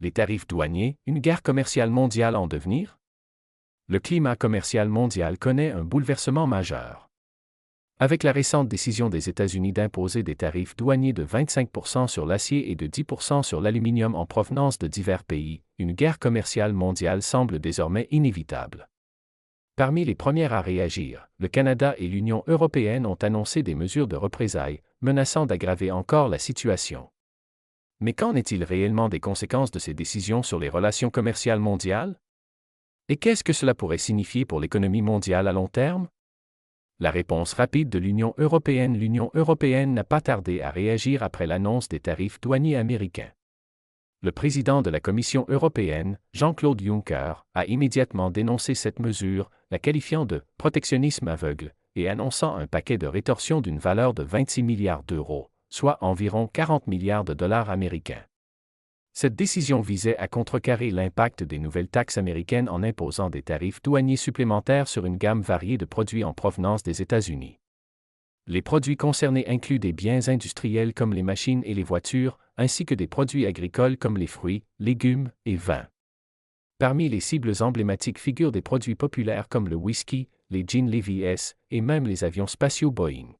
Les tarifs douaniers, une guerre commerciale mondiale en devenir? Le climat commercial mondial connaît un bouleversement majeur. Avec la récente décision des États-Unis d'imposer des tarifs douaniers de 25% sur l'acier et de 10% sur l'aluminium en provenance de divers pays, une guerre commerciale mondiale semble désormais inévitable. Parmi les premières à réagir, le Canada et l'Union européenne ont annoncé des mesures de représailles, menaçant d'aggraver encore la situation. Mais qu'en est-il réellement des conséquences de ces décisions sur les relations commerciales mondiales? Et qu'est-ce que cela pourrait signifier pour l'économie mondiale à long terme? La réponse rapide de l'Union européenne. L'Union européenne n'a pas tardé à réagir après l'annonce des tarifs douaniers américains. Le président de la Commission européenne, Jean-Claude Juncker, a immédiatement dénoncé cette mesure, la qualifiant de « protectionnisme aveugle » et annonçant un paquet de rétorsion d'une valeur de 26 milliards d'euros, soit environ 40 milliards de dollars américains. Cette décision visait à contrecarrer l'impact des nouvelles taxes américaines en imposant des tarifs douaniers supplémentaires sur une gamme variée de produits en provenance des États-Unis. Les produits concernés incluent des biens industriels comme les machines et les voitures, ainsi que des produits agricoles comme les fruits, légumes et vins. Parmi les cibles emblématiques figurent des produits populaires comme le whisky, les jeans Levi's et même les avions spatiaux Boeing.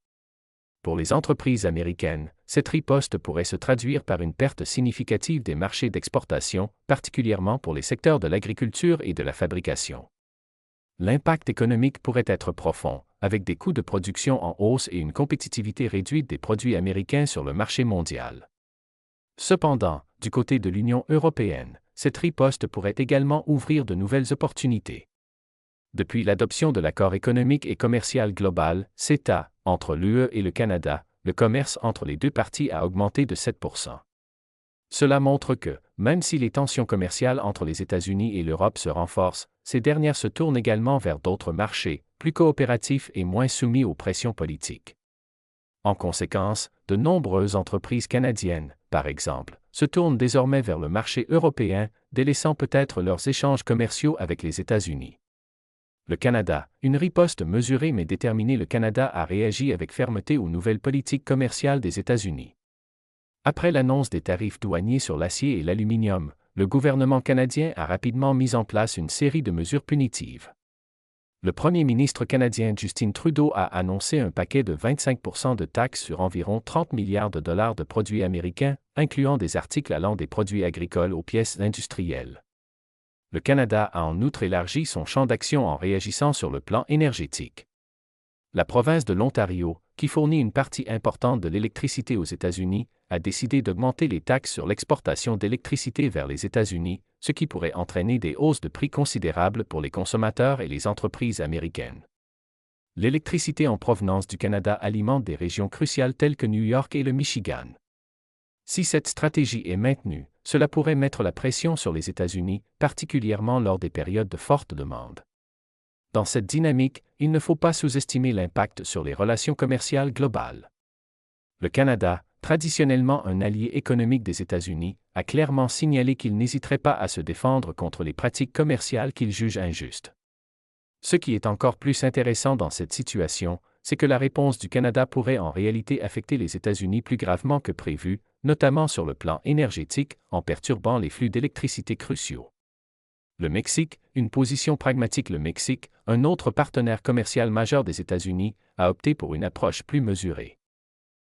Pour les entreprises américaines, cette riposte pourrait se traduire par une perte significative des marchés d'exportation, particulièrement pour les secteurs de l'agriculture et de la fabrication. L'impact économique pourrait être profond, avec des coûts de production en hausse et une compétitivité réduite des produits américains sur le marché mondial. Cependant, du côté de l'Union européenne, cette riposte pourrait également ouvrir de nouvelles opportunités. Depuis l'adoption de l'accord économique et commercial global, CETA, entre l'UE et le Canada, le commerce entre les deux parties a augmenté de 7%. Cela montre que, même si les tensions commerciales entre les États-Unis et l'Europe se renforcent, ces dernières se tournent également vers d'autres marchés, plus coopératifs et moins soumis aux pressions politiques. En conséquence, de nombreuses entreprises canadiennes, par exemple, se tournent désormais vers le marché européen, délaissant peut-être leurs échanges commerciaux avec les États-Unis. Le Canada, une riposte mesurée mais déterminée. Le Canada a réagi avec fermeté aux nouvelles politiques commerciales des États-Unis. Après l'annonce des tarifs douaniers sur l'acier et l'aluminium, le gouvernement canadien a rapidement mis en place une série de mesures punitives. Le premier ministre canadien Justin Trudeau a annoncé un paquet de 25% de taxes sur environ 30 milliards de dollars de produits américains, incluant des articles allant des produits agricoles aux pièces industrielles. Le Canada a en outre élargi son champ d'action en réagissant sur le plan énergétique. La province de l'Ontario, qui fournit une partie importante de l'électricité aux États-Unis, a décidé d'augmenter les taxes sur l'exportation d'électricité vers les États-Unis, ce qui pourrait entraîner des hausses de prix considérables pour les consommateurs et les entreprises américaines. L'électricité en provenance du Canada alimente des régions cruciales telles que New York et le Michigan. Si cette stratégie est maintenue, cela pourrait mettre la pression sur les États-Unis, particulièrement lors des périodes de forte demande. Dans cette dynamique, il ne faut pas sous-estimer l'impact sur les relations commerciales globales. Le Canada, traditionnellement un allié économique des États-Unis, a clairement signalé qu'il n'hésiterait pas à se défendre contre les pratiques commerciales qu'il juge injustes. Ce qui est encore plus intéressant dans cette situation, c'est que la réponse du Canada pourrait en réalité affecter les États-Unis plus gravement que prévu, notamment sur le plan énergétique, en perturbant les flux d'électricité cruciaux. Le Mexique, une position pragmatique. Le Mexique, un autre partenaire commercial majeur des États-Unis, a opté pour une approche plus mesurée.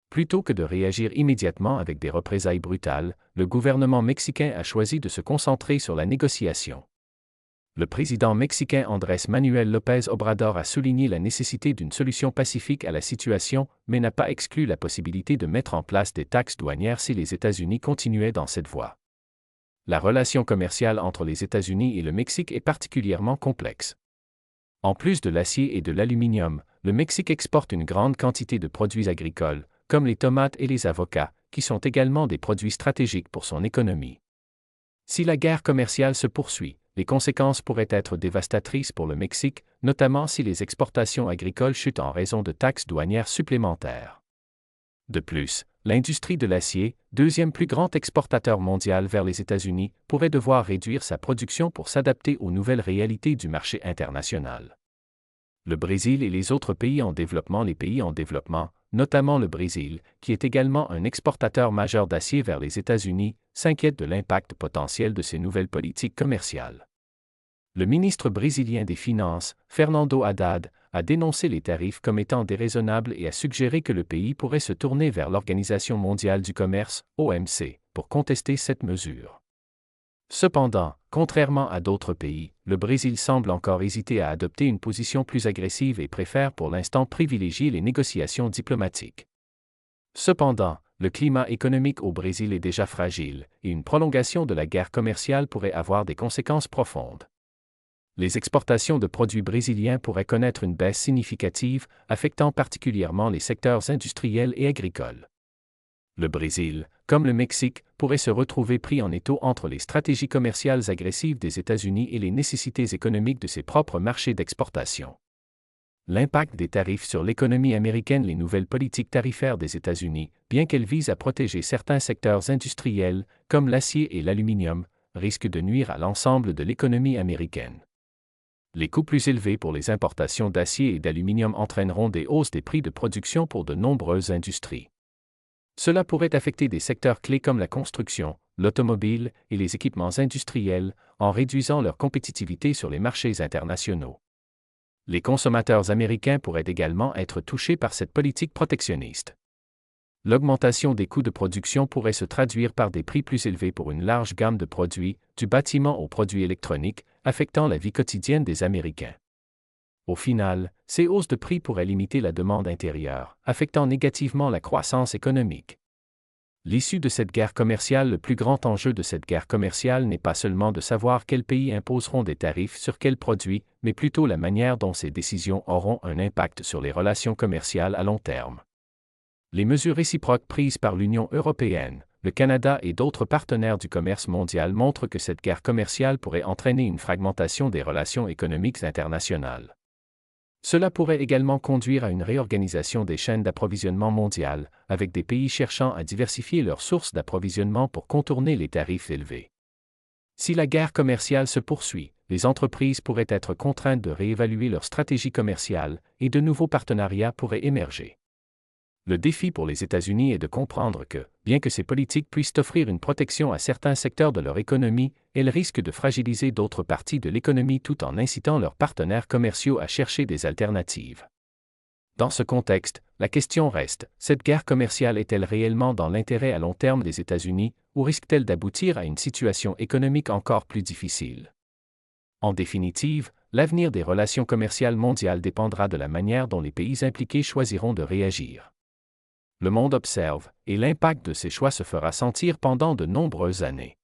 Plutôt que de réagir immédiatement avec des représailles brutales, le gouvernement mexicain a choisi de se concentrer sur la négociation. Le président mexicain Andrés Manuel López Obrador a souligné la nécessité d'une solution pacifique à la situation, mais n'a pas exclu la possibilité de mettre en place des taxes douanières si les États-Unis continuaient dans cette voie. La relation commerciale entre les États-Unis et le Mexique est particulièrement complexe. En plus de l'acier et de l'aluminium, le Mexique exporte une grande quantité de produits agricoles, comme les tomates et les avocats, qui sont également des produits stratégiques pour son économie. Si la guerre commerciale se poursuit, les conséquences pourraient être dévastatrices pour le Mexique, notamment si les exportations agricoles chutent en raison de taxes douanières supplémentaires. De plus, l'industrie de l'acier, deuxième plus grand exportateur mondial vers les États-Unis, pourrait devoir réduire sa production pour s'adapter aux nouvelles réalités du marché international. Le Brésil et les autres pays en développement. Les pays en développement, notamment le Brésil, qui est également un exportateur majeur d'acier vers les États-Unis, s'inquiète de l'impact potentiel de ces nouvelles politiques commerciales. Le ministre brésilien des Finances, Fernando Haddad, a dénoncé les tarifs comme étant déraisonnables et a suggéré que le pays pourrait se tourner vers l'Organisation mondiale du commerce, OMC, pour contester cette mesure. Cependant, contrairement à d'autres pays, le Brésil semble encore hésiter à adopter une position plus agressive et préfère pour l'instant privilégier les négociations diplomatiques. Cependant, le climat économique au Brésil est déjà fragile, et une prolongation de la guerre commerciale pourrait avoir des conséquences profondes. Les exportations de produits brésiliens pourraient connaître une baisse significative, affectant particulièrement les secteurs industriels et agricoles. Le Brésil, comme le Mexique, pourrait se retrouver pris en étau entre les stratégies commerciales agressives des États-Unis et les nécessités économiques de ses propres marchés d'exportation. L'impact des tarifs sur l'économie américaine. Les nouvelles politiques tarifaires des États-Unis, bien qu'elles visent à protéger certains secteurs industriels, comme l'acier et l'aluminium, risquent de nuire à l'ensemble de l'économie américaine. Les coûts plus élevés pour les importations d'acier et d'aluminium entraîneront des hausses des prix de production pour de nombreuses industries. Cela pourrait affecter des secteurs clés comme la construction, l'automobile et les équipements industriels, en réduisant leur compétitivité sur les marchés internationaux. Les consommateurs américains pourraient également être touchés par cette politique protectionniste. L'augmentation des coûts de production pourrait se traduire par des prix plus élevés pour une large gamme de produits, du bâtiment aux produits électroniques, affectant la vie quotidienne des Américains. Au final, ces hausses de prix pourraient limiter la demande intérieure, affectant négativement la croissance économique. L'issue de cette guerre commerciale. Le plus grand enjeu de cette guerre commerciale n'est pas seulement de savoir quels pays imposeront des tarifs sur quels produits, mais plutôt la manière dont ces décisions auront un impact sur les relations commerciales à long terme. Les mesures réciproques prises par l'Union européenne, le Canada et d'autres partenaires du commerce mondial montrent que cette guerre commerciale pourrait entraîner une fragmentation des relations économiques internationales. Cela pourrait également conduire à une réorganisation des chaînes d'approvisionnement mondiales, avec des pays cherchant à diversifier leurs sources d'approvisionnement pour contourner les tarifs élevés. Si la guerre commerciale se poursuit, les entreprises pourraient être contraintes de réévaluer leur stratégie commerciale et de nouveaux partenariats pourraient émerger. Le défi pour les États-Unis est de comprendre que, bien que ces politiques puissent offrir une protection à certains secteurs de leur économie, elles risquent de fragiliser d'autres parties de l'économie tout en incitant leurs partenaires commerciaux à chercher des alternatives. Dans ce contexte, la question reste, cette guerre commerciale est-elle réellement dans l'intérêt à long terme des États-Unis, ou risque-t-elle d'aboutir à une situation économique encore plus difficile? En définitive, l'avenir des relations commerciales mondiales dépendra de la manière dont les pays impliqués choisiront de réagir. Le monde observe, et l'impact de ces choix se fera sentir pendant de nombreuses années.